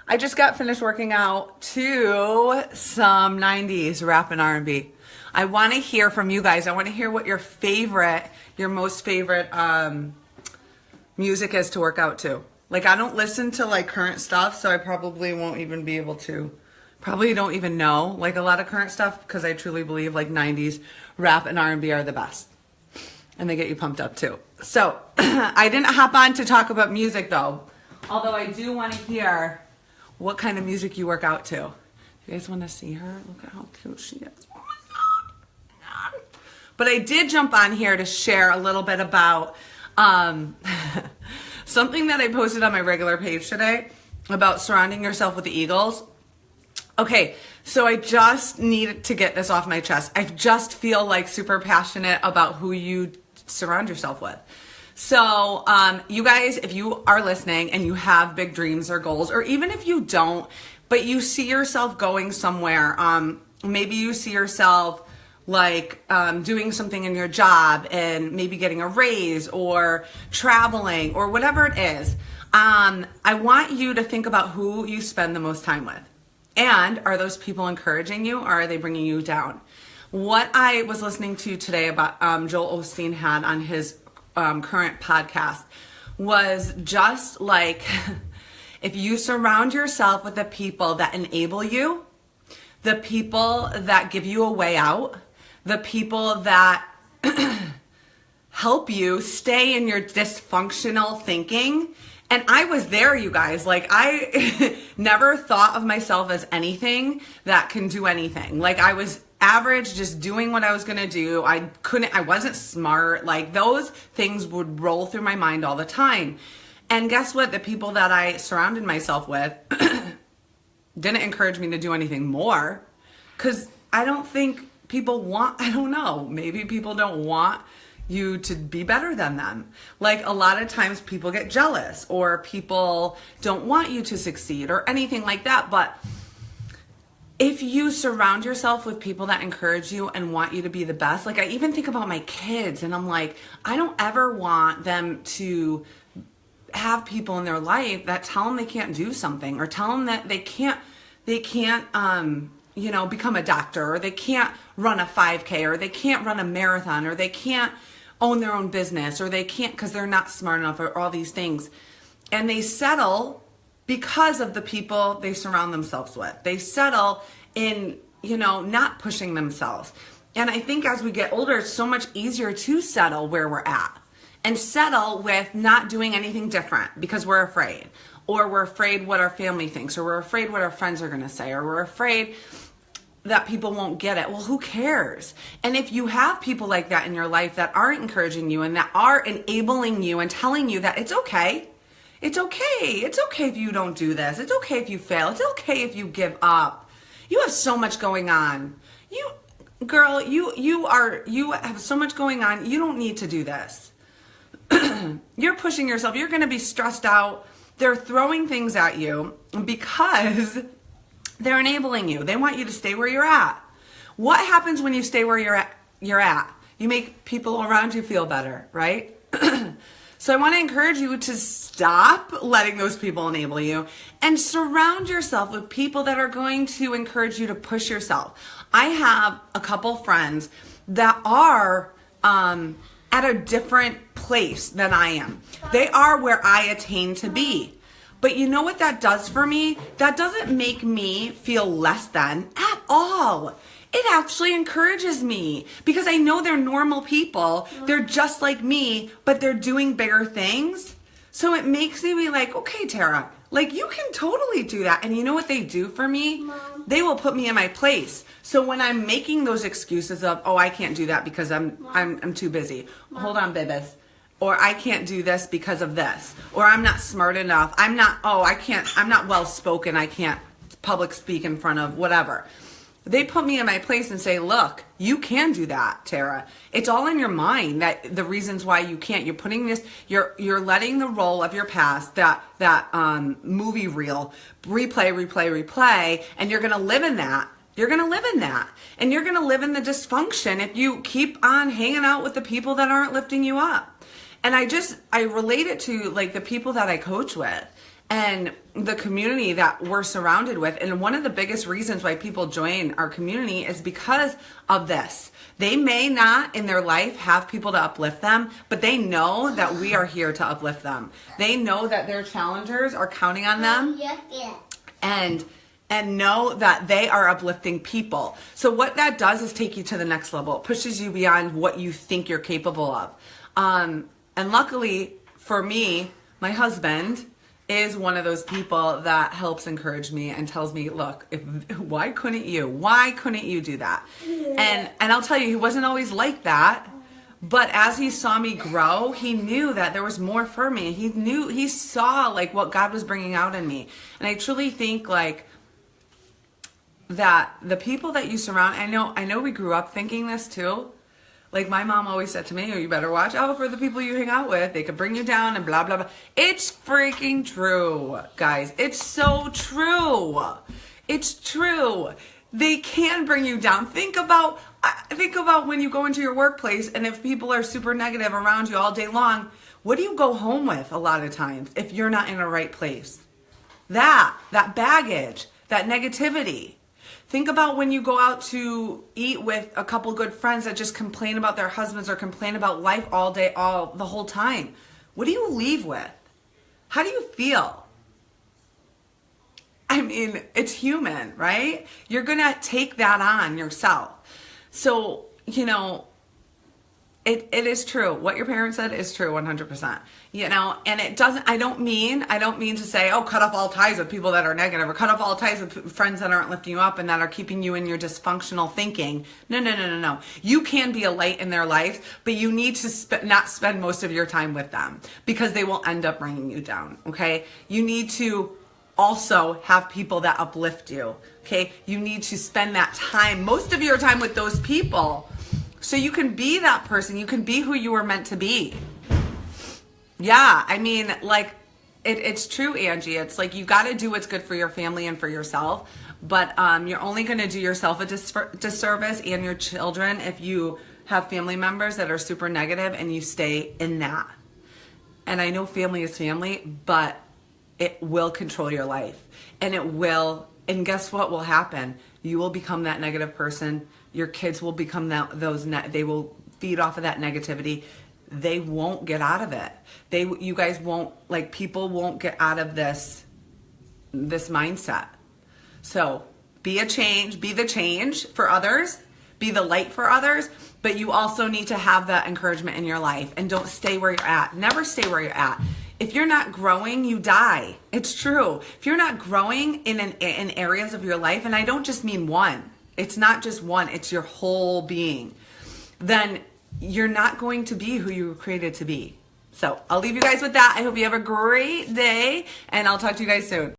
I just got finished working out to some 90s rap and R&B. I want to hear from you guys. I want to hear what your most favorite music is to work out to. Like, I don't listen to like current stuff, so I probably won't even be able to. Probably don't even know like a lot of current stuff because I truly believe like 90s rap and R&B are the best. And they get you pumped up too. So I didn't hop on to talk about music though. Although I do want to hear what kind of music you work out to. You guys want to see her? Look at how cute she is. Oh my God. But I did jump on here to share a little bit about something that I posted on my regular page today about surrounding yourself with the Eagles. Okay, so I just need to get this off my chest. I just feel like super passionate about who you surround yourself with. So you guys, if you are listening and you have big dreams or goals, or even if you don't, but you see yourself going somewhere, maybe you see yourself like doing something in your job and maybe getting a raise or traveling or whatever it is, I want you to think about who you spend the most time with. And are those people encouraging you or are they bringing you down? What I was listening to today about Joel Osteen had on his current podcast was just like, if you surround yourself with the people that enable you, the people that give you a way out, the people that help you stay in your dysfunctional thinking. And I was there, you guys. Like, I never thought of myself as anything that can do anything. Like, I was average, just doing what I was going to do. I wasn't smart. Like, those things would roll through my mind all the time. And guess what? The people that I surrounded myself with didn't encourage me to do anything more. Because I don't think people want, I don't know, maybe people don't want you to be better than them. Like, a lot of times people get jealous or people don't want you to succeed or anything like that. But if you surround yourself with people that encourage you and want you to be the best, like, I even think about my kids and I'm like, I don't ever want them to have people in their life that tell them they can't do something or tell them that they can't become a doctor, or they can't run a 5K, or they can't run a marathon, or they can't own their own business, or they can't because they're not smart enough, or all these things. And they settle because of the people they surround themselves with. They settle in, not pushing themselves. And I think as we get older, it's so much easier to settle where we're at and settle with not doing anything different because we're afraid, or we're afraid what our family thinks, or we're afraid what our friends are going to say, or we're afraid that people won't get it. Well, who cares? And if you have people like that in your life that aren't encouraging you and that are enabling you and telling you that it's okay, it's okay if you don't do this, it's okay if you fail, it's okay if you give up. You have so much going on. You have so much going on. You don't need to do this. You're pushing yourself. You're going to be stressed out. They're throwing things at you because they're enabling you. They want you to stay where you're at. What happens when you stay where you're at? You make people around you feel better, right? So I want to encourage you to stop letting those people enable you and surround yourself with people that are going to encourage you to push yourself. I have a couple friends that are at a different place than I am. They are where I attain to be. But you know what that does for me? That doesn't make me feel less than at all. It actually encourages me because I know they're normal people. They're just like me, but they're doing bigger things. So it makes me be like, okay, Tara, like, you can totally do that. And you know what they do for me? Mom. They will put me in my place. So when I'm making those excuses of, oh, I can't do that because I'm too busy. Mom. Hold on, babies. Or I can't do this because of this. Or I'm not smart enough. I'm not well spoken. I can't public speak in front of whatever. They put me in my place and say, look, you can do that, Tara. It's all in your mind, that the reasons why you can't. You're putting this, you're letting the role of your past, that movie reel, replay, and you're going to live in that. You're going to live in that. And you're going to live in the dysfunction if you keep on hanging out with the people that aren't lifting you up. And I relate it to like the people that I coach with. and the community that we're surrounded with. And one of the biggest reasons why people join our community is because of this. They may not in their life have people to uplift them, but they know that we are here to uplift them. They know that their challengers are counting on them, and know that they are uplifting people. So what that does is take you to the next level. It pushes you beyond what you think you're capable of. And luckily for me, my husband is one of those people that helps encourage me and tells me, look, why couldn't you do that? And I'll tell you, he wasn't always like that. But as he saw me grow, he knew that there was more for me. He saw like what God was bringing out in me. And I truly think like that the people that you surround, I know we grew up thinking this too. Like my mom always said to me, oh, you better watch out for the people you hang out with. They could bring you down and blah, blah, blah. It's freaking true, guys. It's so true. It's true. They can bring you down. Think about when you go into your workplace and if people are super negative around you all day long, what do you go home with a lot of times if you're not in a right place? That baggage, that negativity. Think about when you go out to eat with a couple good friends that just complain about their husbands or complain about life all day, the whole time. What do you leave with? How do you feel? I mean, it's human, right? You're going to take that on yourself. So, it is true. What your parents said is true 100%. And it doesn't, I don't mean to say, oh, cut off all ties with people that are negative or cut off all ties with friends that aren't lifting you up and that are keeping you in your dysfunctional thinking. No. You can be a light in their lives, but you need to not spend most of your time with them because they will end up bringing you down. Okay. You need to also have people that uplift you. Okay. You need to spend that time, most of your time with those people, so you can be that person. You can be who you were meant to be. Yeah, I mean, like, it's true, Angie. It's like you got to do what's good for your family and for yourself. But you're only going to do yourself a disservice and your children if you have family members that are super negative and you stay in that. And I know family is family, but it will control your life. And it will. And guess what will happen? You will become that negative person. Your kids will become they will feed off of that negativity. They won't get out of it. You guys won't, like, people won't get out of this mindset. So be the change for others, be the light for others, but you also need to have that encouragement in your life and don't stay where you're at. Never stay where you're at. If you're not growing, you die. It's true. If you're not growing in areas of your life, and I don't just mean one, it's not just one, it's your whole being, then you're not going to be who you were created to be. So I'll leave you guys with that. I hope you have a great day, and I'll talk to you guys soon.